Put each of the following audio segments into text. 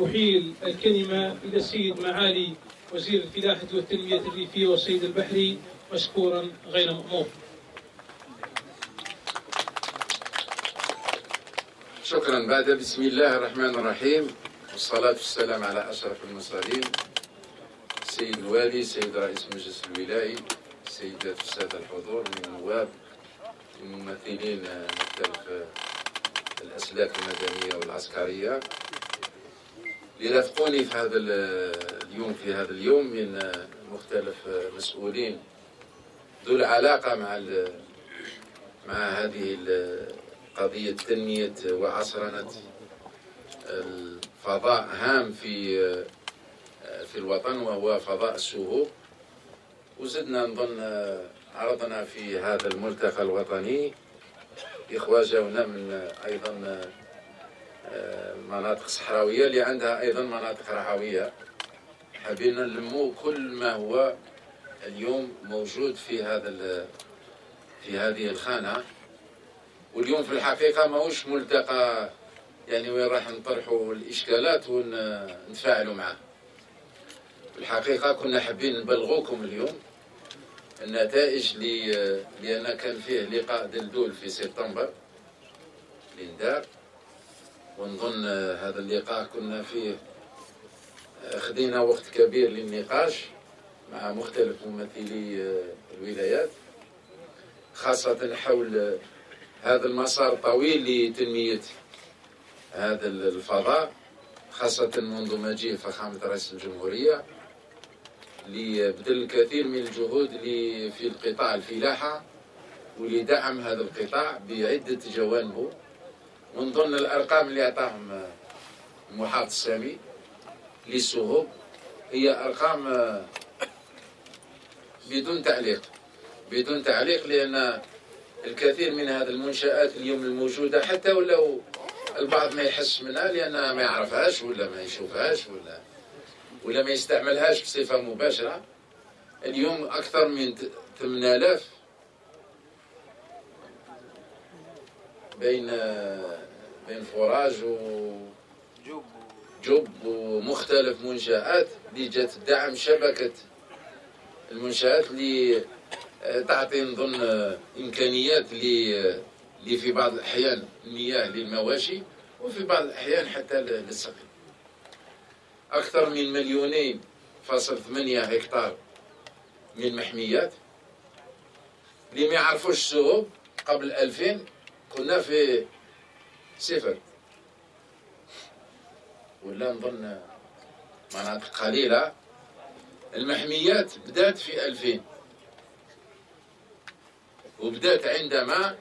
أحيل الكلمة إلى السيد معالي وزير الفلاحة والتنمية الريفية والصيد البحري مشكورا غير مأمور. شكرا. بعد بسم الله الرحمن الرحيم والصلاة والسلام على أشرف المرسلين، سيد الوالي، سيد رئيس المجلس الولائي، سيدات والسادة الحضور من النواب، ممثلين مختلف الأسلاك المدنية والعسكرية اللي رافقوني في هذا اليوم من مختلف مسؤولين ذو العلاقة مع هذه قضية تنمية وعصرنة الفضاء هام في الوطن وهو فضاء السهوب. وزدنا نظن عرضنا في هذا الملتقى الوطني إخوة جاونا من أيضا مناطق صحراوية اللي عندها أيضا مناطق رعوية، حبينا نلمو كل ما هو اليوم موجود في هذه الخانة. واليوم في الحقيقة ماهوش ملتقى يعني وين راح نطرحوا الإشكالات ونتفاعلوا معه. في الحقيقة كنا حابين نبلغوكم اليوم النتائج لأن كان فيه لقاء دلدول في سبتمبر اللي ندار، ونظن هذا اللقاء كنا فيه خدينا وقت كبير للنقاش مع مختلف ممثلي الولايات، خاصة حول هذا المسار الطويل لتنمية هذا الفضاء، خاصة منذ مجيء فخامة رئيس الجمهورية اللي بذل الكثير من الجهود في القطاع الفلاحة ولدعم هذا القطاع بعدة جوانبه. ونظن الأرقام اللي أعطاهم المحافظ السامي للسهوب هي أرقام بدون تعليق، لأن الكثير من هذه المنشآت اليوم الموجودة حتى ولو البعض ما يحس منها لأنها ما يعرفهاش ولا ما يشوفهاش ولا ما يستعملهاش بصفة مباشرة، اليوم أكثر من 8000 بين فراج وجب ومختلف منشآت اللي جات دعم شبكة المنشآت اللي تعطي نظن إمكانيات اللي في بعض الأحيان المياه للمواشي وفي بعض الأحيان حتى للسقي. أكثر من 2.8 هكتار من المحميات اللي ما يعرفوش السهوب. قبل 2000 كنا في 0 ولا نظن مناطق قليلة. المحميات بدأت في 2000 وبدأت عندما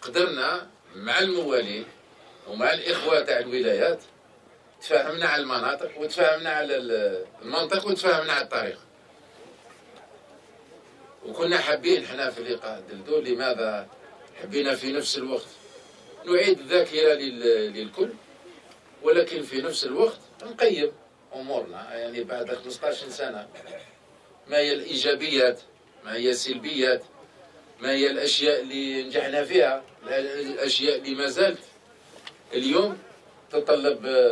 قدرنا مع الموالين ومع الإخوة تاع الولايات تفاهمنا على المناطق وتفاهمنا على المنطق وتفاهمنا على الطريق. وكنا حابين احنا في لقاء دلدول لماذا حبينا في نفس الوقت نعيد الذاكرة للكل، ولكن في نفس الوقت نقيم أمورنا يعني بعد 15 سنة، ما هي الإيجابيات، ما هي السلبيات، ما هي الأشياء اللي نجحنا فيها، الأشياء اللي ما زالت اليوم تتطلب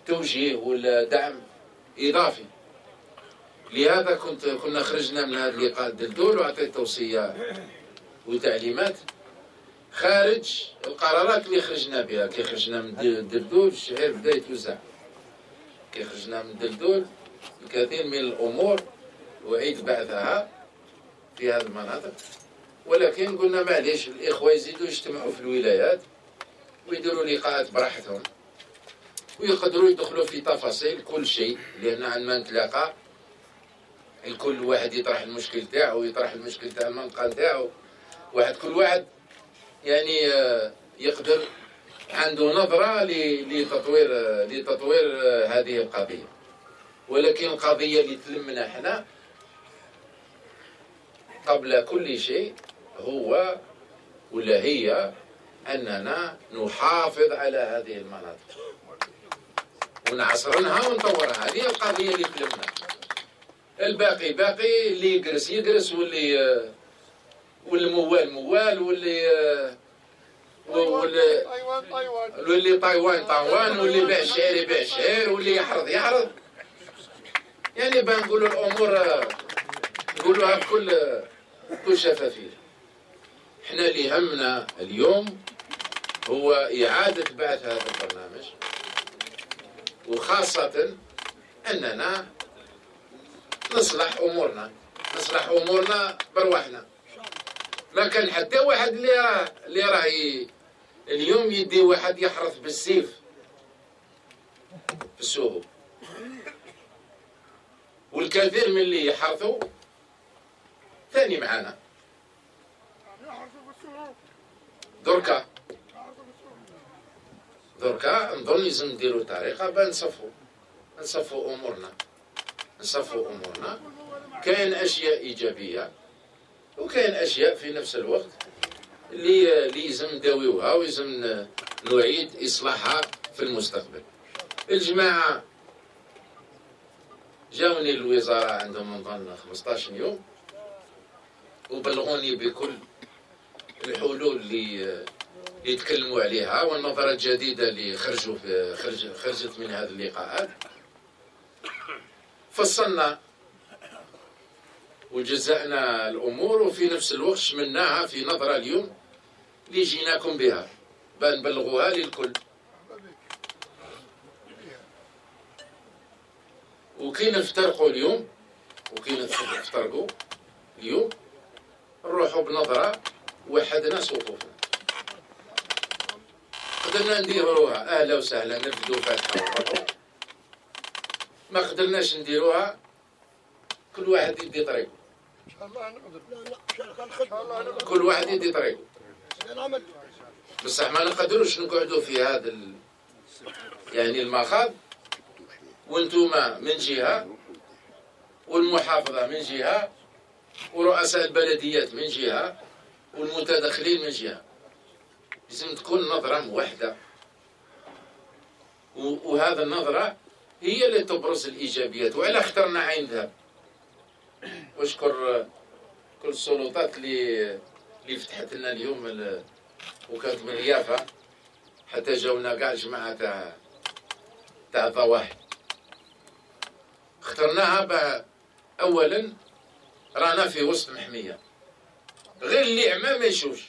توجيه ولا دعم إضافي. لهذا كنا خرجنا من هذا اللقاء دلدول وعطيت توصية وتعليمات خارج القرارات اللي خرجنا بها. كي خرجنا من دلدول الشعير بدا يتوزع، كي خرجنا من دلدول الكثير من الأمور أعيد بعثها في هذه المناطق، ولكن قلنا معليش الإخوة يزيدوا يجتمعوا في الولايات ويديروا لقاءات براحتهم ويقدروا يدخلوا في تفاصيل كل شيء، لأن عندما نتلاقى الكل واحد يطرح المشكل تاعو ويطرح المشكل تاع المنطقة تاعو، كل واحد يعني يقدر عنده نظرة لتطوير هذه القضية. ولكن القضية اللي تلمنا احنا قبل كل شيء هي أننا نحافظ على هذه المناطق ونعصرنها ونطورها. هذه القضية اللي تلمنا. الباقي باقي، اللي يجلس واللي موال واللي واللي طايوان طايوان، واللي بيع شعير يبيع شعير، واللي يحرض يحرض. يعني بنقولوا الامور نقولوها بكل شفافيه. احنا اللي همنا اليوم هو اعاده بعث هذا البرنامج، وخاصه اننا نصلح امورنا برواحنا. ما كان حتى واحد اللي راه اليوم يدي واحد يحرث بالسيف في السوق، والكثير من اللي يحرثوا ثاني معانا. دركا نظن لازم نديروا طريقه باه نصفوا امورنا. كاين اشياء ايجابيه وكاين اشياء في نفس الوقت اللي لازم نداويوها ولازم نعيد اصلاحها في المستقبل. الجماعه جاوني الوزاره عندهم نظن 15 يوم وبلغوني بكل الحلول اللي يتكلموا عليها والنظرة الجديدة اللي خرجت من هذه اللقاءات. فصلنا وجزأنا الأمور، وفي نفس الوقت شملناها في نظرة اليوم اللي جيناكم بها بنبلغوها للكل. وكي نفترقوا اليوم نروحوا بنظرة وحدنا صفوفنا. قدرنا نديروها اهلا وسهلا، نرفدوا فاتحه ونروحوا. ما قدرناش نديروها كل واحد يدي طريقه. كل واحد يدي طريقه. بصح ما نقدروش نقعدوا في هذا يعني المخاض، وانتوما من جهه والمحافظه من جهه ورؤساء البلديات من جهه والمتدخلين من جهه. لازم تكون نظرة موحدة، وهذا النظرة هي اللي تبرز الإيجابيات. وعلى اخترنا عين ذهب. واشكر كل السلطات اللي فتحت لنا اليوم وكانت من يافا، حتى جاونا كاع جماعة تاع ضواحي. اخترناها أولا رانا في وسط محمية، غير اللي عمى ما يشوفش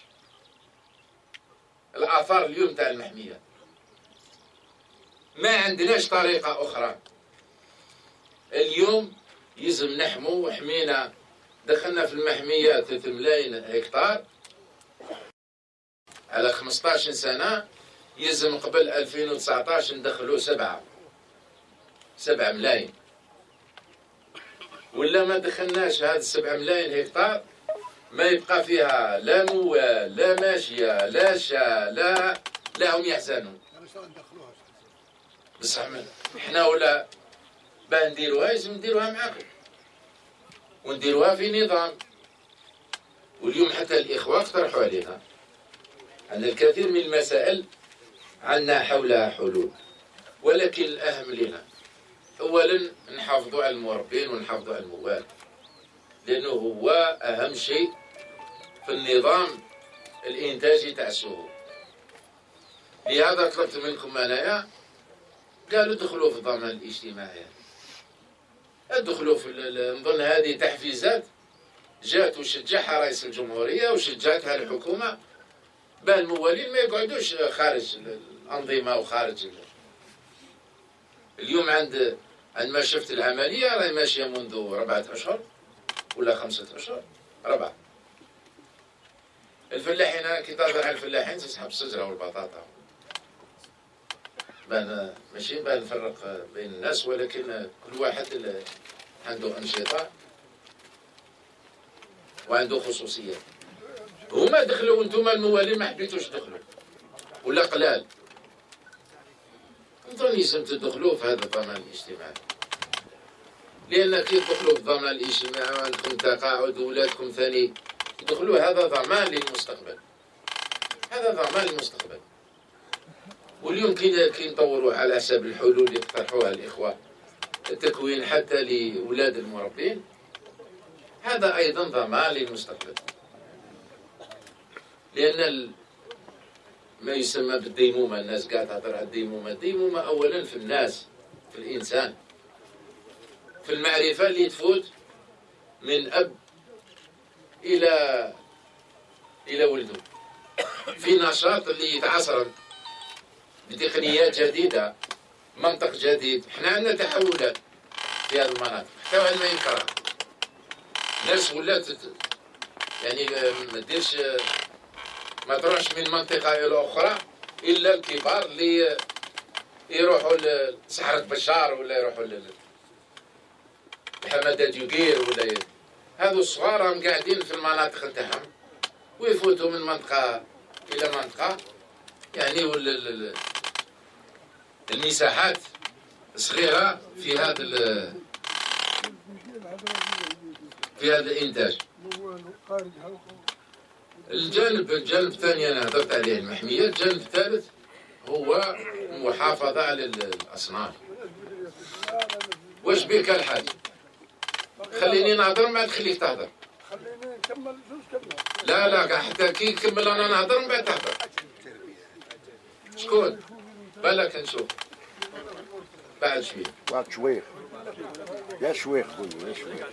الآثار اليوم تاع المحمية. ما عندناش طريقة أخرى. اليوم يلزم نحمو وحمينا. دخلنا في المحمية 3 ملايين هكتار على 15 سنة. يلزم قبل 2019 ندخلوا 7 ملايين. ولا ما دخلناش هذا 7 ملايين هكتار ما يبقى فيها لا موال لا ماشية لا شاء لا هم يحزنون. بصح احنا ولا باه نديروها لازم نديروها معاكم ونديروها في نظام. واليوم حتى الإخوة اقترحوا علينا أن الكثير من المسائل عندنا حولها حلول، ولكن الأهم لنا أولا نحافظوا على المربين ونحافظوا على الموال، لأنه هو أهم شيء في النظام الإنتاجي تاع السوق. لهذا طلبت منكم أنايا، قالوا دخلوا في الضمان الاجتماعي، ادخلوا في نظن هذه تحفيزات جات وشجعها رئيس الجمهورية وشجعتها الحكومة، باه الموالين ما يقعدوش خارج الأنظمة وخارج اليوم. عندما شفت العملية راهي ماشية منذ 4 أشهر ولا 5 أشهر 4. الفلاحين كي تهضر على الفلاحين تسحب الشجرة والبطاطا. ماشي باه نفرق بين الناس، ولكن كل واحد عنده أنشطة وعنده خصوصيات. هما دخلوا وانتم الموالين ما حبيتوش تدخلوا ولا قلال. نظن لازم تدخلوا في هذا الضمان الاجتماعي، لأن كي تدخلوا في الضمان الاجتماعي وعندكم تقاعد وولادكم ثاني تدخلوا، هذا ضمان للمستقبل. هذا ضمان للمستقبل. واليوم كي نطوروا على حسب الحلول اللي اقترحوها الإخوة، التكوين حتى لأولاد المربين، هذا أيضا ضمان للمستقبل. لأن ما يسمى بالديمومة. الناس قاعدة تهضر على الديمومة. الديمومة أولا في الناس، في الإنسان، في المعرفة اللي تفوت من أب إلى ولده، في نشاط اللي يتعصر بتقنيات جديدة، منطق جديد. احنا عندنا تحولات في هذه المناطق حتى واحد ما ينكرها. الناس ولات يعني ما تروحش من منطقة إلى أخرى إلا الكبار اللي يروحوا لصحراء بشار ولا يروحوا لحمادة ديوغير ولا هذو الصغار راهم قاعدين في المناطق نتاعهم ويفوتوا من منطقة إلى منطقة، يعني المساحات صغيرة في هذا الإنتاج. الجانب الثاني أنا هضرت عليه المحمية. الجانب الثالث هو المحافظة على الأصناف. واش بك الحاج؟ خليني نهضر ما تخليك تهضر. خليني نكمل زوج كلمات. لا حتى كي نكمل أنا نهضر من بعد تهضر. شكون؟ بالك نشوف بعد شوية. بعد شوية. يا شويخ قولي يا شويخ.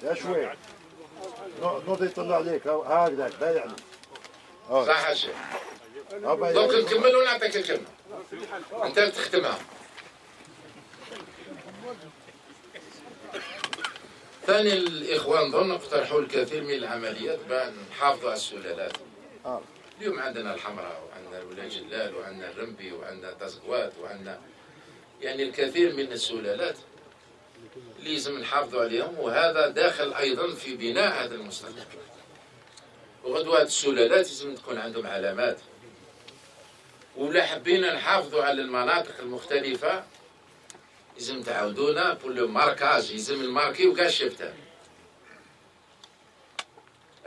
يا شويخ. نوضي يطلع عليك هكذا بايعني. صح الشيخ. دوك نكمل ونعطيك الكلمة. أنت تختمها. ثاني الإخوان ظن اقترحوا الكثير من العمليات بأن نحافظوا على السلالات. اليوم عندنا الحمراء وعندنا الولاء جلال وعندنا الرمبي وعندنا تزقوات وعندنا يعني الكثير من السلالات اللي لازم نحافظوا عليهم، وهذا داخل أيضا في بناء هذا المستقبل. وغدوة هذه السلالات لازم تكون عندهم علامات، ولا حبينا نحافظوا على المناطق المختلفة لازم تعاودونا بول ماركاج، لازم الماركي وكاع شفتها.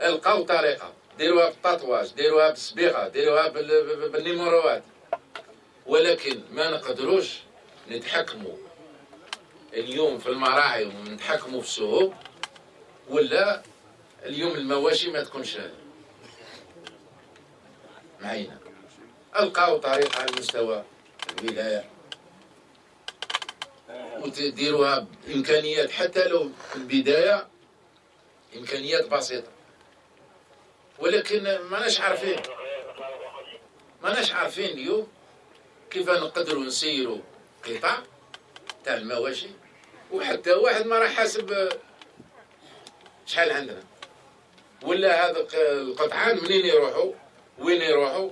القاو طريقة ديروها بالتطواج، ديروها بالصبيغة، ديروها بالنيموروات، ولكن ما نقدروش نتحكموا اليوم في المراعي ونتحكموا في السوق، ولا اليوم المواشي ما تكونش معينة. القاو طريقة على مستوى الولاية وتديروها بإمكانيات، حتى لو في البداية إمكانيات بسيطة، ولكن ماناش عارفين اليوم كيف نقدروا نسيروا قطاع تاع المواشي وحتى واحد ما راح حاسب شحال عندنا، ولا هذا القطعان منين يروحوا وين يروحوا.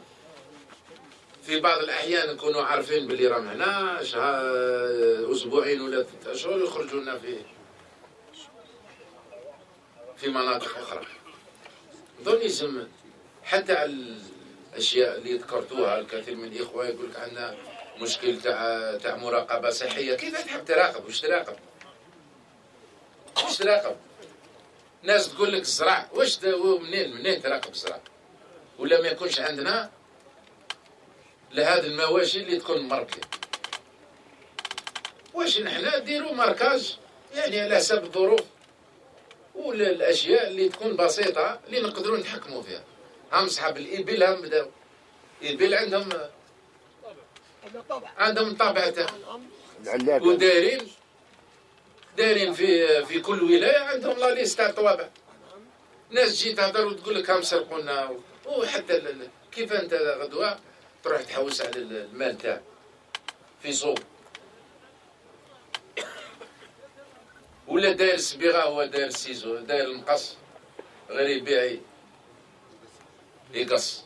في بعض الأحيان نكونوا عارفين باللي راهم هنا أسبوعين ولا 3 أشهر يخرجوا لنا في مناطق أخرى. نظن لازم حتى على الأشياء اللي ذكرتوها الكثير من الإخوة يقول لك عندنا مشكل تاع مراقبة صحية. كيف تحب تراقب؟ واش تراقب؟ ناس تقول لك الزرع، واش منين تراقب الزرع؟ ولا ما يكونش عندنا لهذه المواشي اللي تكون مركبة. واش نحنا نديروا ماركاج يعني على حسب الظروف ولا الاشياء اللي تكون بسيطه اللي نقدروا نتحكموا فيها. هم صحاب الابل هم بداو الابل عندهم طابع تاعهم، ودايرين في كل ولايه عندهم لا ليست تاع الطوابع. ناس تجي تهضر وتقول لك هم سرقونا، وحتى كيف انت غدوه تروح تحوس على المال تاعك في سوق، ولا داير الصبيغه هو داير السيزو داير المقص غير يبيع يقص.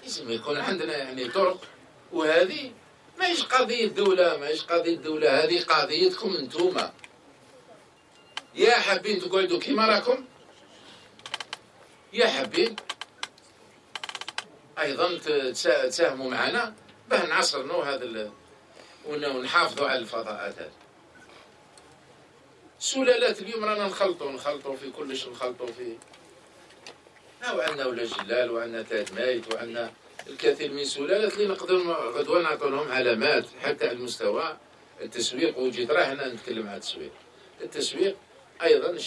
لازم يكون عندنا يعني طرق، وهذه ماهيش قضيه دوله، هذه قضيتكم انتوما. يا حابين تقعدوا كيما راكم، يا حابين ايضا تساهموا معنا باه نعصرنوا هذا ونحافظوا على الفضاءات هذه. السلالات اليوم رانا نخلطوا في كلش، نخلطوا في وعندنا ولا جلال وعندنا تاج مايت وعندنا الكثير من السلالات اللي نقدروا غدوه نعطوا لهم علامات حتى على مستوى التسويق. وجيت راه هنا نتكلم على التسويق ايضا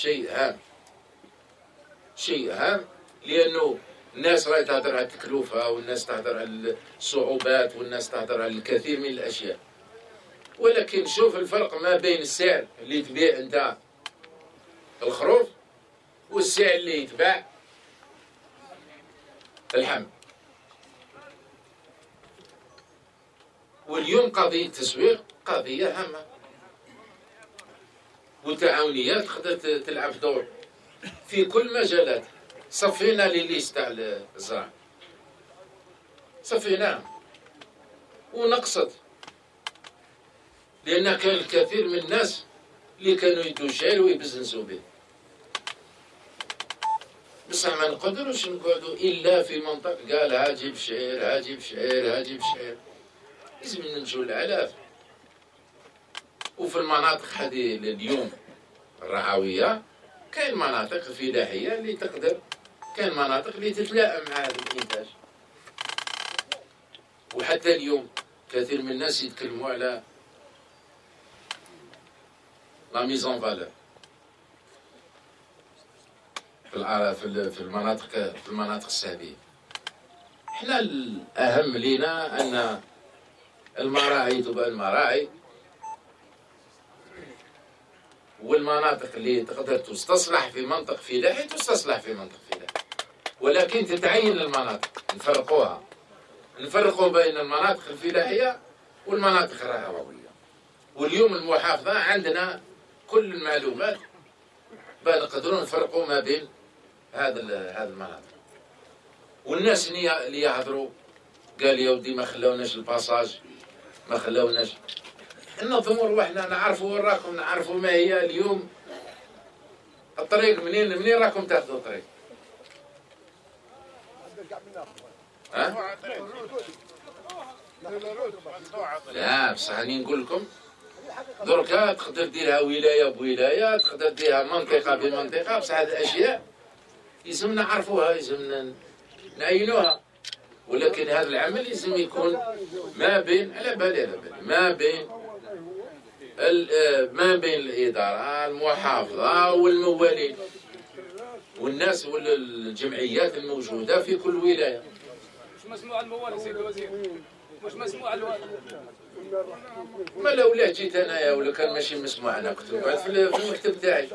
شيء هام لأنه الناس راهي تهدر على التكلفة، والناس تهدر على الصعوبات، والناس تهدر على الكثير من الأشياء. ولكن شوف الفرق ما بين السعر اللي تبيع أنت الخروف والسعر اللي يتباع الحمل. واليوم قضية التسويق قضية هامة، والتعاونيات تقدر تلعب دور في كل مجالات. صفينا لي ليست تاع الزراعة، صفيناها ونقصت، لأن كان الكثير من الناس اللي كانوا يدوا شعير ويبزنسوا به. بصح ما نقدروش نقعدوا إلا في منطقة قال ها جيب شعير، ها جيب شعير، ها جيب شعير. لازم ننتجوا الآلاف. وفي المناطق هذه اليوم الرعوية كاين مناطق فلاحية اللي تقدر، كاين مناطق اللي تتلائم مع هذا الإنتاج. وحتى اليوم كثير من الناس يتكلموا على لا ميزون فالور في المناطق السابية. احنا الأهم لينا أن المراعي تبقى المراعي، والمناطق اللي تقدر تستصلح في منطق فلاحي تستصلح في منطق فلاحي، ولكن تتعين المناطق، نفرقوا بين المناطق الفلاحية والمناطق الرعوية. واليوم المحافظة عندنا كل المعلومات بان نقدروا نفرقوا ما بين هذا المناطق. والناس اللي يهضروا قال يا ودي ما خلاوناش الباساج، ما خلاوناش ننظموا رواحنا، نعرفوا وين راكم، نعرفوا ما هي اليوم الطريق، منين راكم تاخذوا الطريق. ها؟ لا بصح راني نقول لكم دركا تقدر ديرها ولايه بولايه، تقدر ديرها منطقه بمنطقه، بصح هذه الاشياء يلزمنا نعرفوها، يلزمنا نعينوها. ولكن هذا العمل لازم يكون ما بين على بالي ما بين الإدارة المحافظة والموالين والناس والجمعيات الموجودة في كل ولاية. مش مسموع الموالي سيدي الوزير، مش مسموع الوالي. ما لو لا جيت انايا ولا كان ماشي مسموع انا كنت نقعد في المكتب تاعي.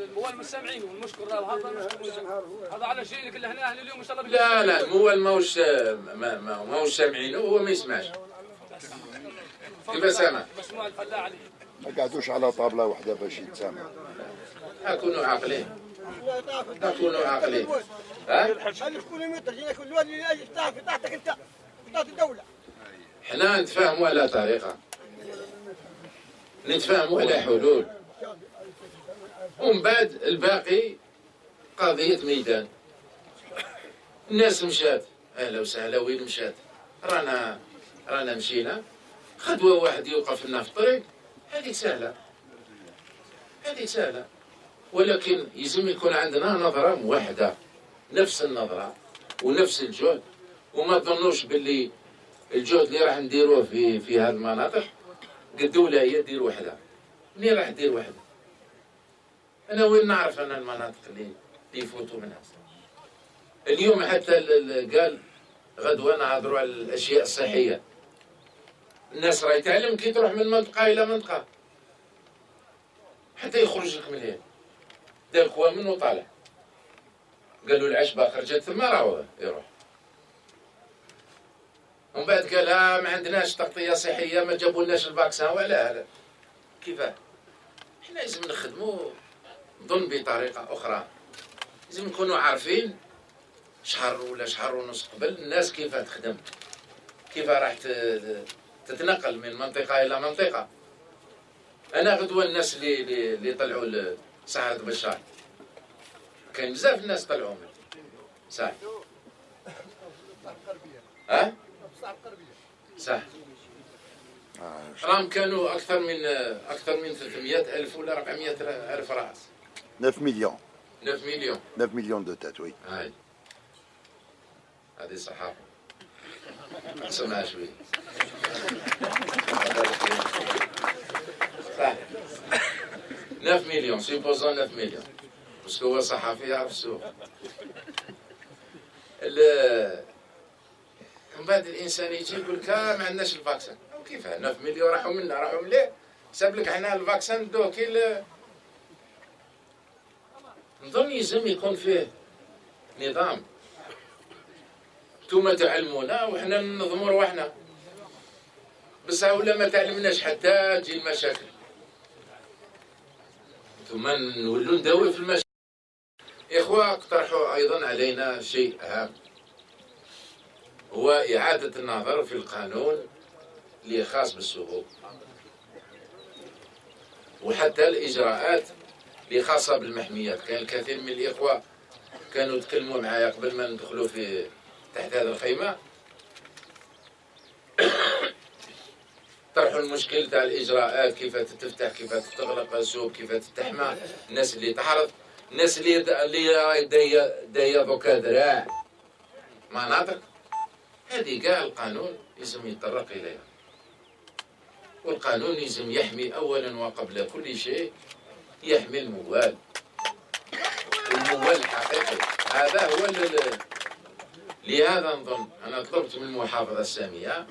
الموال مش سامعين، والمشكل راه هذا على شيء اللي كنا هنا اليوم ان شاء الله. لا الموال ماهوش سامعينه، هو ما يسمعش. كيف سامع؟ مسموع الفلاح عليه. ما قعدوش على طابله واحده باش يتسامع. كونوا عاقلين، كونوا عاقلين. ها؟ شكون متر جينا كل واحد تحتك انت تحت الدوله. حنا نتفاهموا على طريقه، نتفاهموا على حلول، ومن بعد الباقي قضيه ميدان. الناس مشات، اهلا وسهلا، وين مشات؟ رانا مشينا، خدوه واحد يوقف لنا في الطريق، هذيك سهله، ولكن يلزم يكون عندنا نظره موحده، نفس النظره ونفس الجهد. وما تظنوش باللي الجهد اللي راح نديروه في هذه المناطق قد ولايه دير وحده. منين راح دير وحده؟ انا وين نعرف انا المناطق اللي يفوتوا منها. اليوم حتى قال غدوه نهضروا على الاشياء الصحيه. الناس راهي تعلم كي تروح من منطقه الى منطقه حتى يخرج لك من هنا. دار كوامن وطالع، قالوا العشبه خرجت ثم راهو يروح. ومن بعد قال ما عندناش تغطيه صحيه، ما جابولناش الفاكسان. وعلى هذا كيفاه؟ حنا لازم نخدموا نظن بطريقه اخرى. لازم نكونوا عارفين شهر ولا شهر ونص قبل الناس كيف تخدم، كيف راح تتنقل من منطقه الى منطقه. انا غدوه الناس اللي طلعوا لساحه بشار، كاين بزاف الناس طلعوا من صح. ها؟ صح. راهم كانوا اكثر من 300,000 ولا 400,000 راس. 9 مليون 9 مليون دو تات. وي هاي هذه صحافه سمعها شويه. صح 9 مليون، سيبوزون 9 مليون. بس هو صحفي يعرف السوق. من بعد الانسان يجي يقول لك ما عندناش الفاكسان، كيف 9 مليون راحوا منا راحوا مليه، ساب لك حنا الفاكسان دوكي. نظن يلزم يكون فيه نظام، نتوما تعلمونا وحنا ننظموا رواحنا، بس ولا ما تعلمناش حتى تجي المشاكل، ثم نولوا نداوي في المشاكل. إخوة اقترحوا أيضا علينا شيء أهم، هو إعادة النظر في القانون اللي خاص بالسهوب، وحتى الإجراءات اللي خاصة بالمحميات. كان الكثير من الإخوة كانوا يتكلموا معايا قبل ما ندخلوا في تحت هذا الخيمة، طرحوا المشكل تاع الإجراءات، كيف تفتح، كيف تغلق السوق، كيف تحمى الناس اللي تحرض، الناس اللي دايا دوكا دراع مناطق. هذه كاع القانون لازم يتطرق إليها، والقانون لازم يحمي أولا وقبل كل شيء، يحمي الموال، والموال الحقيقي. هذا هو لهذا نظن أنا طلبت من المحافظة السامية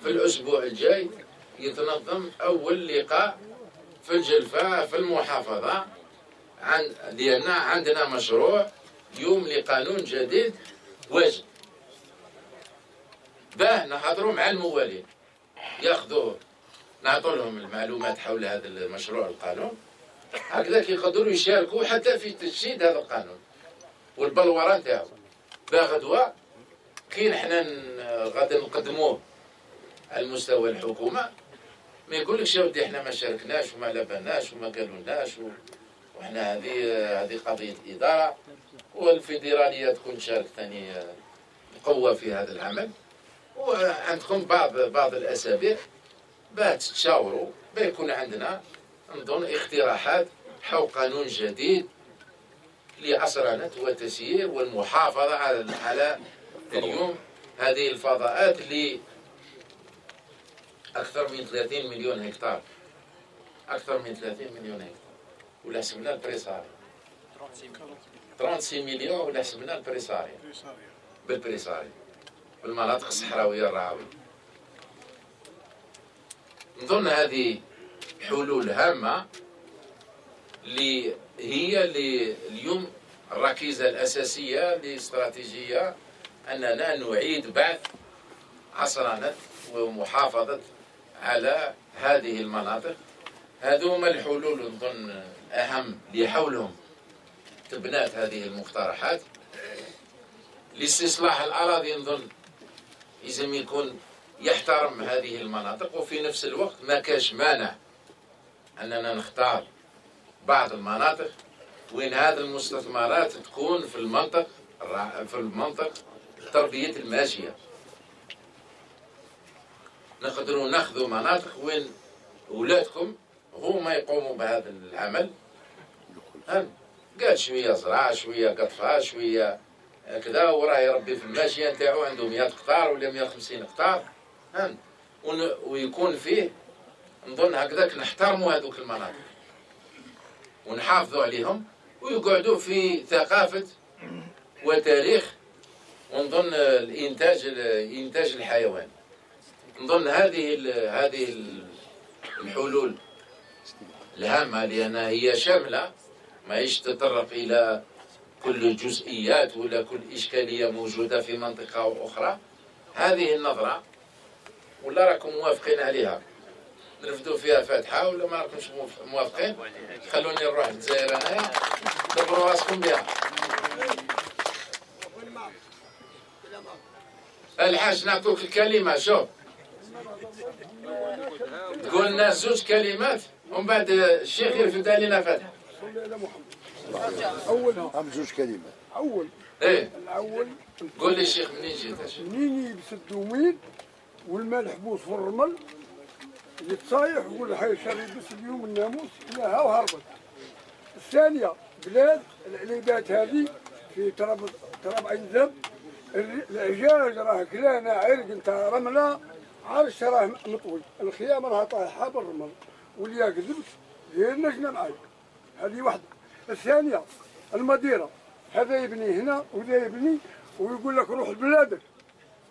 في الأسبوع الجاي يتنظم أول لقاء في الجلفة في المحافظة، لأن عندنا مشروع يوم لقانون جديد واجد، باه نحضروا مع الموالين ياخذوا، نعطوا لهم المعلومات حول هذا المشروع القانون، هكذا يقدروا يشاركوا حتى في تجسيد هذا القانون والبلورة نتاعو. باه غدوة كي نحنا غادي نقدموه على مستوى الحكومة ما يقولكش يا ودي احنا ما شاركناش وما لبناش وما قالولناش وحنا هذه قضية إدارة، والفيدرالية تكون تشارك ثاني بقوة في هذا العمل، وعندكم بعض الأسابيع باه تتشاوروا، باه يكون عندنا نظن اقتراحات حول قانون جديد لعصرنة وتسيير والمحافظة على اليوم هذه الفضاءات اللي أكثر من 30 مليون هكتار، أكثر من 30 مليون هكتار، ولا حسبنا البريساري 36 مليون، ولا حسبنا البريساري بالبريساري بالمناطق الصحراوية الرعوية. نظن هذه حلول هامة اللي هي اليوم الركيزة الأساسية لاستراتيجية أننا نعيد بعث عصرنة ومحافظة على هذه المناطق. هذوما الحلول نظن أهم اللي حولهم تبنات هذه المقترحات. لاستصلاح الأراضي نظن لازم يكون يحترم هذه المناطق، وفي نفس الوقت ما كاش مانع أننا نختار بعض المناطق وين هذه المستثمرات تكون في المنطق تربية الماشية. نقدروا ناخذوا مناطق وين أولادكم هما يقوموا بهذا العمل، قال شوية زراعة شوية قطفة شوية كذا، وراه يربي في الماشية نتاعو عنده 100 هكتار ولا 150 هكتار، ويكون فيه نظن هكذاك نحترموا هذوك المناطق ونحافظوا عليهم ويقعدوا في ثقافة وتاريخ، ونظن الإنتاج الحيواني. نظن هذه الحلول الهامة لأنها هي شاملة، ما تتطرق إلى كل الجزئيات ولا كل إشكالية موجودة في منطقة أخرى. هذه النظرة ولا راكم موافقين عليها نرفدوا فيها فاتحة، ولا ما راكمش موافقين خلوني نروح للجزائر أنايا دبروا راسكم بها. الحاج نعطوك الكلمة، شوف تقول لنا 2 كلمات ومن بعد الشيخ يرفد علينا فاتحة. أول 2 كلمات. أول إيه الأول قول لي الشيخ منين جيت؟ منين يلبس الدومين والماء الحبوس في الرمل يتصايح ويقول حي شر يلبس اليوم الناموس إلها وهربت. الثانية بلاد العليبات هذه في تراب عين ذب، العجاج راه كلانا عرق نتاع رمله، عرش راه مطوي، الخيام راه طايحه بالرمل، واللي كذبت دير نجنه معايا. هذه واحده. الثانيه المديره، هذا يبني هنا وذا يبني ويقول لك روح لبلادك.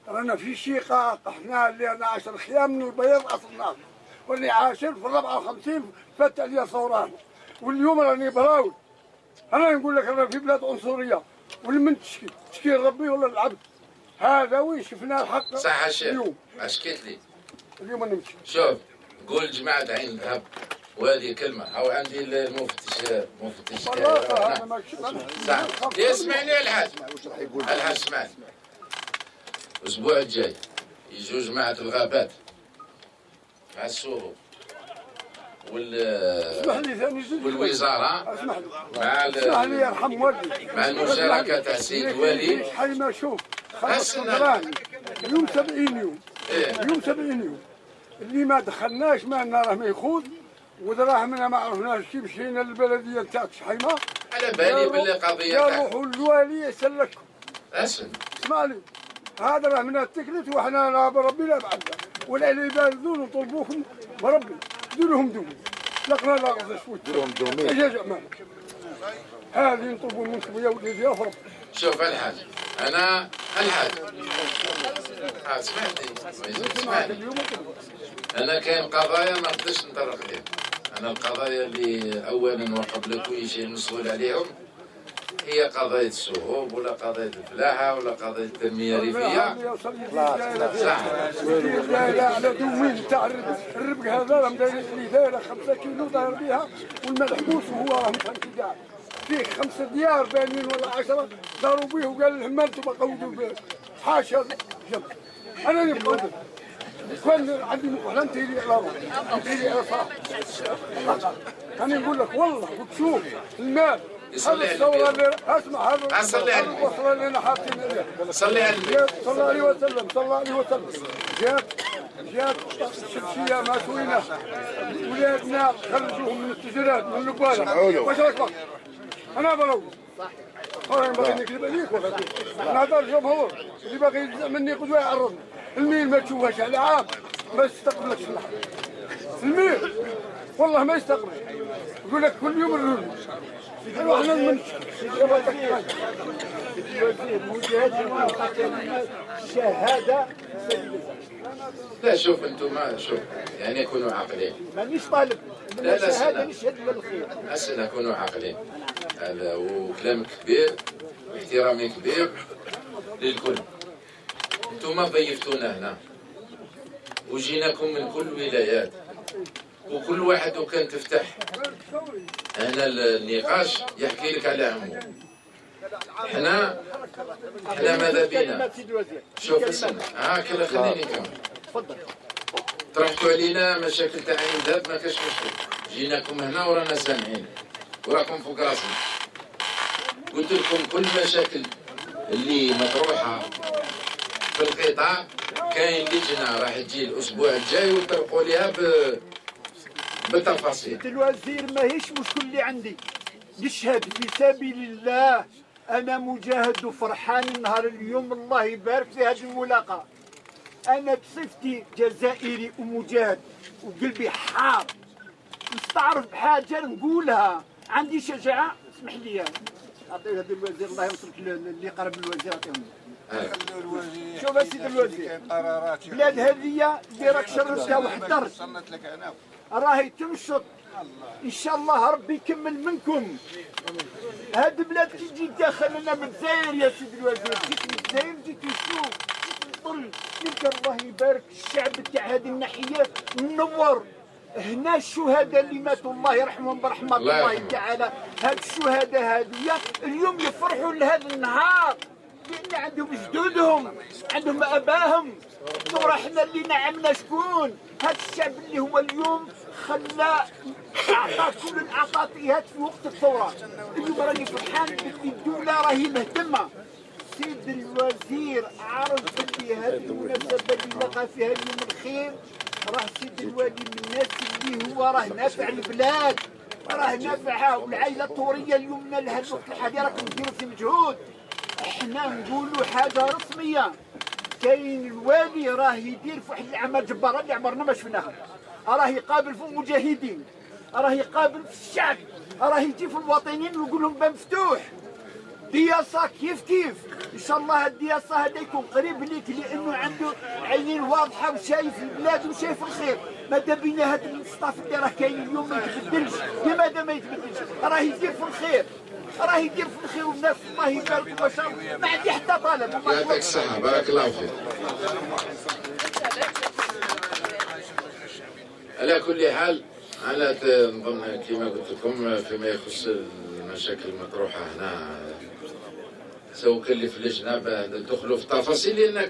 رانا في شقاق، احنا اللي انا 10 خيام من البيض اصلنا، وراني عاشر في 54 فات عليا ثوران، واليوم راني براوي. انا نقول لك رانا في بلاد عنصريه، والمن تشكي ربي ولا العبد. هذا وين شفنا الحق صح الشيخ. اليوم. اشكيت لي اليوم نمشي. شوف قول جماعة عين الذهب، وهذه كلمة أو عندي المفتش بالراحه انا ما صح. يسمعني الحاج اسمعني. الأسبوع الجاي يجوا جماعة الغابات مع السورو اسمح لي ثاني والوزارة اسمح لي مع يرحم والدي مع المشاركة تاع السيد الوالي. حي ما شوف خلاص دراهم يوم 70 يوم يوم 70 يوم اللي ما دخلناش معنا راه ما يخوض، ودراهمنا ما عرفناش كي مشينا للبلديه تاع شحيمه. على بالي باللي قضية تاع روحوا الوالي يسلككم. اسمع لي، هذا راه من التكليف، وحنا لا بربي لا بعدنا، والعباد ذول نطلبوكم بربي ديرهم دومي، لقنا لا غزا شوي ديرهم دومي. اجا زعما هذه نطلبوا منكم يا وليدي يا رب. شوف الحاج، أنا الحاج اسمعني. أنا كاين قضايا ما نقدرش نطرق لهم. أنا القضايا اللي أولا وقبل كل شيء مسؤول عليهم هي قضايا السهوب، ولا قضايا الفلاحة، ولا قضايا التنمية الريفية. صح. لا على دومين تاع الربق هذا راه داير لي دايره 5 كيلو داير بها، والملحوس وهو راه مخلي كاع فيه 5 ديار باينين ولا 10 داروا به، وقال لهم انتم قودوا به حاشا جنب. انا نبغى كان عندي مقهى انت لي على روحي انت لي على صاحبي. انا نقول لك والله وتشوف المال هذا الثوره اللي اسمع هذا صلي على النبي. الوصله اللي انا حاطين عليها. صلي على النبي. صلى الله عليه وسلم صلى الله عليه وسلم. جات شمسيه ما سوينا، ولادنا خرجوهم من التجارات من النباله. واش راك باغي؟ انا بروي انا باغي نكذب عليك ولا نهضر الجمهور اللي باغي يجزع مني قدوه يعرضني. الميل ما تشوفهاش على عام ما يستقبلكش اللحم. الميل والله ما يستقبل، يقول لك كل يوم الرول. ايوا احنا من شهاده. لا شوف انتم شوف يعني كونوا عاقلين. مانيش طالب لا شهاده نشهد بالخير. أسئلة كونوا عاقلين. هذا وكلام كبير واحترامي كبير للكل. انتم ضيفتونا هنا وجيناكم من كل الولايات، وكل واحد وكان تفتح هنا النقاش يحكي لك على همه. احنا ماذا بينا؟ شوف السنة هكذا خليني نكمل. تفضل. طرحتوا علينا مشاكل تاع عين ذات ما كاش مشكل، جيناكم هنا ورانا سامعين وراكم فوق راسنا. قلت لكم كل مشاكل اللي مطروحه في القطاع كاين لجنه راح تجي الاسبوع الجاي وتطرقوا لها بالتفاصيل. الوزير ماهيش مشكل اللي عندي، نشهد في سبيل الله انا مجاهد وفرحان النهار اليوم، الله يبارك في هذه الملاقاه. انا بصفتي جزائري ومجاهد وقلبي حار، مستعرف بحاجه نقولها، عندي شجاعه. اسمح لي اعطيه هذا الوزير الله يوصلك اللي قرب الوزير اعطيهم. شوف سيدي الوزير، بلاد هذه اللي راك شرفتها وحضرت راهي تنشط ان شاء الله، ربي يكمل منكم. هاد البلاد كي تجي داخل لنا من الجزائر يا سيدي الوزير، جيت من الجزائر جيت نشوف طل يمكن الله يبارك الشعب تاع هذه الناحيه منور. هنا الشهداء اللي ماتوا الله يرحمهم برحمه الله تعالى، هاد الشهداء هذويا اليوم يفرحوا لهذا النهار لان عندهم جدودهم عندهم اباهم. ثم احنا اللي نعمنا شكون؟ هاد الشعب اللي هو اليوم خلى اعطى كل الاعطائيات في وقت الثوره. اليوم راني فرحان باللي الدوله راهي مهتمه. سيد الوزير عرض لي هذه المناسبه اللي لقى فيها اليوم الخير، راه سيد الوالي من الناس اللي هو راه نافع البلاد، راه نافعها، والعائله الطوريه اليوم لها الوقت الحالي راكم ديروا في مجهود. احنا نقولوا حاجه رسميه، كاين الوالي راه يدير في واحد الاعمال جباره اللي عمرنا ما شفناها، راه يقابل في المجاهدين راه يقابل في الشعب، راه يجي في الوطنيين ويقول لهم باب مفتوح. دياسة كيف ان شاء الله الدياسة هذا يكون قريب ليك لانه عنده عينين واضحه وشايف البلاد وشايف الخير. ماذا بينا هذا الصطاف اللي راه كاين اليوم ما يتبدلش، لماذا ما يتبدلش؟ راه يدير في الخير، راه يدير في الخير والناس الله يبارك ما شاء الله ما عندي حتى طلب. يعطيك الصحة بارك الله فيك. على كل حال أنا نظن كما قلت لكم فيما يخص المشاكل المطروحة هنا سأكلف اللجنة بالدخول في التفاصيل، لأن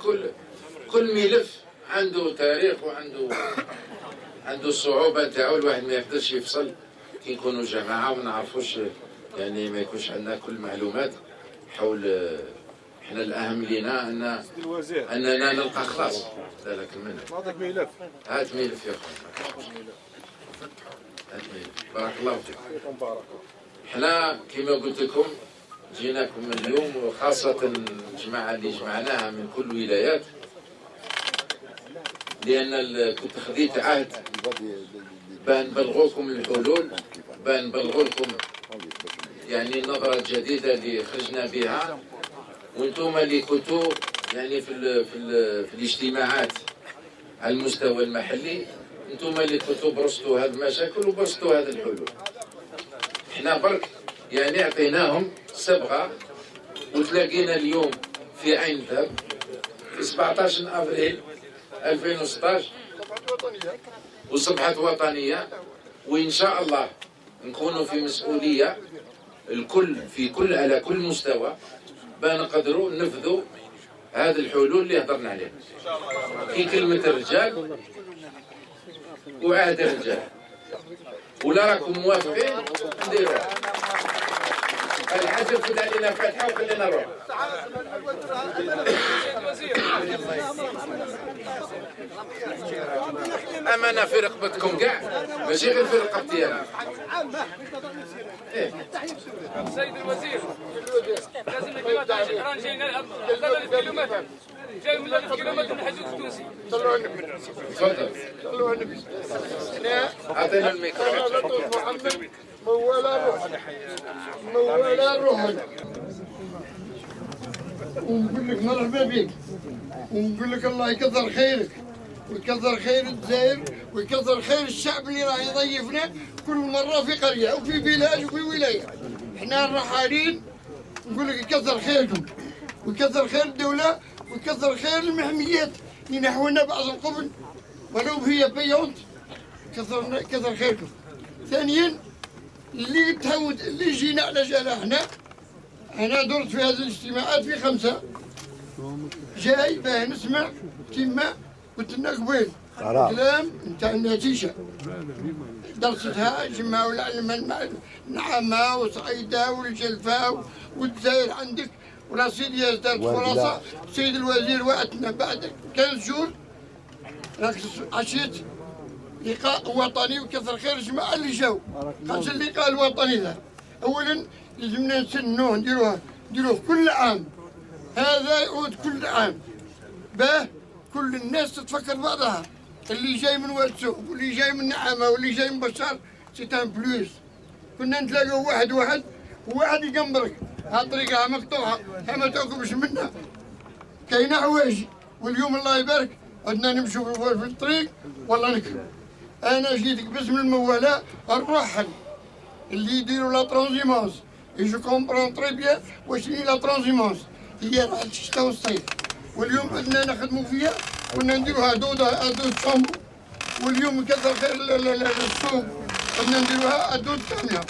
كل ملف عنده تاريخ وعنده الصعوبة تاعو. الواحد ما يقدرش يفصل كي نكونوا جماعة وما نعرفوش، يعني ما يكونش عندنا كل المعلومات حول. احنا الأهم لنا أننا نلقى خلاص ذلك المنهج. هذاك ملف، هات ملف يا أخوان، هات ملف. بارك الله فيك. احنا كما قلت لكم جيناكم اليوم، وخاصة الجماعة اللي جمعناها من كل الولايات، لأن كنت خذيت عهد بان نبلغوكم الحلول، بان نبلغوا لكم يعني النظرة الجديدة اللي خرجنا بها، وانتم اللي كنتوا يعني في الاجتماعات على المستوى المحلي، انتم اللي كنتوا برصتوا هذه المشاكل وبرصتوا هذه الحلول. احنا برك يعني اعطيناهم صبغه، وتلاقينا اليوم في عين ذهب في 17 ابريل 2016 وصبحت وطنيه، وان شاء الله نكونوا في مسؤوليه الكل على كل مستوى بان نقدروا ننفذوا هذه الحلول اللي هضرنا عليها. في كلمه الرجال وعهد الرجال، ولا راكم موافقين نديروها. الحاج يفوت علينا فاتحه وخلينا نروح. امانه في رقبتكم كاع، ماشي غير في رقبتي انا. سيد الوزير لازم نكون تاع الحران جاينا 3000 كيلومتر، جاي من 3000 كيلومتر من الحدود التونسي. صلوا على النبي. تفضل. صلوا على النبي. اعطينا الميكروفون. محمد مولا روح، مولا روح. ونقول لك مرحبا بك، ونقول لك الله يكثر خيرك ويكثر خير الجزائر ويكثر خير الشعب اللي راح يضيفنا كل مرة في قرية وفي بلاد وفي ولاية. احنا الرحالين نقول لك يكثر خيركم ويكثر خير الدولة ويكثر خير المحميات اللي نحونا بعض القبل ولو هي بيونت. كثر خيركم. ثانيا اللي تعود اللي جينا على جالها انا درت في هذه الاجتماعات في 5 جاي باه نسمع كما قلت لنا قبيل كلام نتاع النتيجه درستها جمعوا النعامه وصعيده والجلفه والجزائر عندك ولا سيدي دارت فرصه. سيد الوزير وعدنا بعد 15 شهور راك عشيت لقاء وطني وكثر خير الجماعه اللي جاوا. خاصه اللقاء الوطني ذا اولا لازمنا نسنوه نديروه كل عام، هذا يعود كل عام باه كل الناس تتفكر بعضها، اللي جاي من واتسو واللي جاي من نعامه واللي جاي من بشار سيتان بلوس. كنا نتلاقوا واحد وواحد يقمرك ها طريقها مقطوعه ما تاكلش منها كاينه عواجي. واليوم الله يبارك عندنا نمشوا في الطريق والله نكرم. انا جيتك باسم الموالاه الرحل اللي يديروا لا ترانزيمونس جو كومبرون تري بيان واش هي لا ترانزيمونس، هي راح الشتاء والصيف. واليوم عندنا نخدموا فيها كنا نديروها دود شامبو، واليوم كثر خير السوق كنا نديروها دود ثانيه.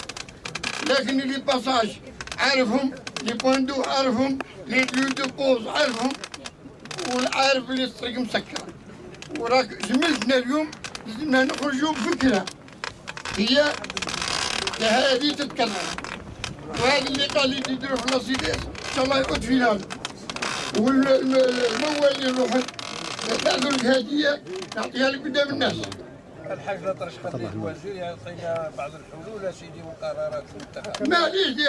لكن اللي باساج عارفهم، لي بوان دو عارفهم، لي ليو دو بوز عارفهم، والعارف اللي الطريق مسكر. وراك جملتنا اليوم لازمنا نخرجوا بفكره هي هذه تتكرر. وهذا اللقاء اللي تديروا في لاسيديس ان شاء الله يعود في هذا. والمول اللي نروح ناخذ لك هديه نعطيها لك قدام الناس. الحاج لطرش خليه الوزير يعطينا بعض الحلول سيدي والقرارات المتخذه. معليش دي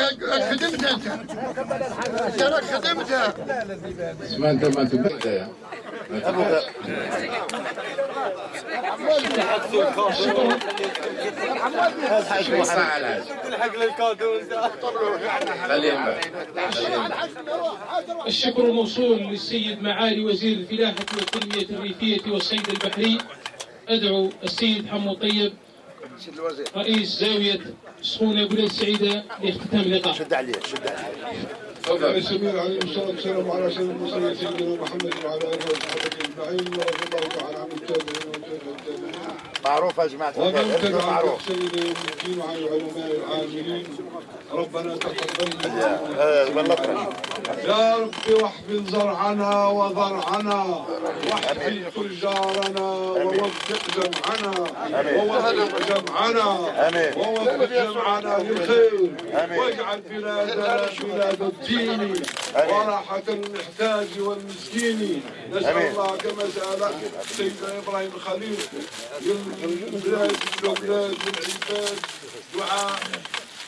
خدمتها انت راك خدمتها. اسمع انت ما تبدا الشكر موصول للسيد معالي وزير الفلاحة والتنمية الريفية والصيد البحري. أدعو السيد حمو طيب رئيس زاوية سخونة بلاد السعيدة لاختتام اللقاء. شد عليه. تفضل. السميع عليه الصلاة والسلام على سيدنا المرسلين سيدنا محمد وعلى آله وصحبه أجمعين ورضي الله تعالى عن التابعين والتابعين. معروف يا جماعة ومن الخير. تبعهم معروف. بإحسان إلى يوم الدين وعن العلماء العاملين. ربنا تقبل يا رب واحفظ زرعنا وضرعنا واحفظ تجارنا ووفق جمعنا ووفق جمعنا ووفق جمعنا للخير واجعل بلادنا بلاد الدين وراحة المحتاج والمسكين. نسأل الله كما سأل سيدنا إبراهيم الخليل للبلاد والأولاد والعباد دعاء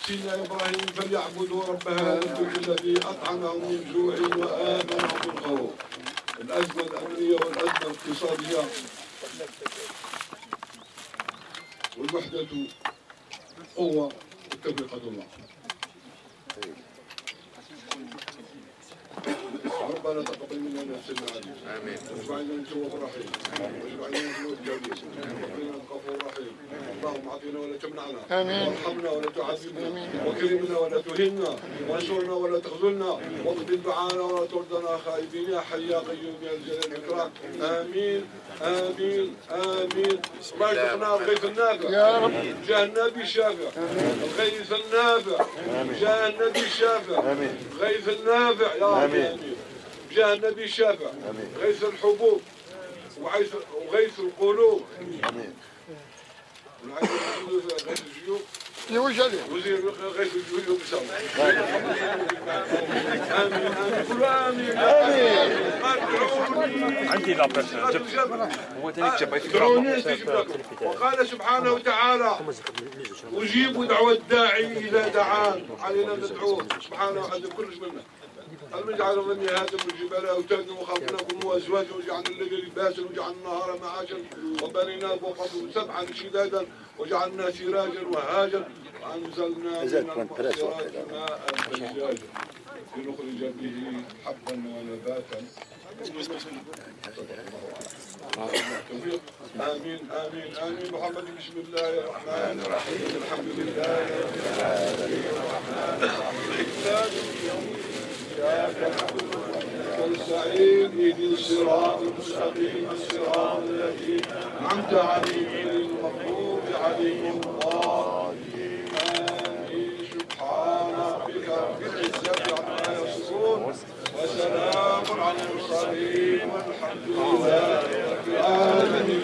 سيدنا إبراهيم فليعبدوا رب هذا البيت الذي أطعمهم من جوع وآمنهم من خوف. الأزمة الأمنية والأزمة الاقتصادية والوحدة قوة وتفرقة الله. ربنا تقبل منا يا سيدنا علي. امين. واجعلنا من التواب الرحيم. واجعلنا من التواب الجليل. واجعلنا من الغفور الرحيم. اللهم اعطنا ولا تمنعنا. امين. وارحمنا ولا تعذبنا. واكرمنا ولا تهنا. وانصرنا ولا تخذلنا. واقبل دعانا ولا تردنا خائبين يا حي يا قيوم يا الجلال والاكرام. امين امين امين. الله يرزقنا الغيث النافع يا رب. جاه النبي الشافع. الغيث النافع. جاه النبي الشافع. الغيث النافع يا رب. امين. جاه النبي الشافع. غيث الحبوب وغيث القلوب. امين. غيث الجيوب وزير غيث الجيوب امين امين. قولوا امين امين. عندي لا بيرسون هو ثاني جاب وقال سبحانه وتعالى اجيب دعوة الداعي اذا دعان. علينا ندعوه سبحانه وتعالى كلش منا. اللهم اجعلنا من هذا الجبال اوتادا وخلقناكم وازواجا وجعلنا الليل لباسا وجعلنا النهار معاشا وبنينا فوقكم سبعا شدادا وجعلنا سراجا وهاجا وانزلنا من المعصرات ماء ثجاجا لنخرج به حبا ونباتا. امين امين امين. محمد بسم الله الرحمن الرحيم. الحمد لله رب العالمين الرحمن الرحيم. إياك نعبد وإياك نستعين اهدنا الصراط المستقيم الصراط الذين أنعمت عليهم غير المغضوب عليهم الضالين. آمين. سبحان ربك رب العزة عما يصفون وسلام على المرسلين والحمد لله رب العالمين.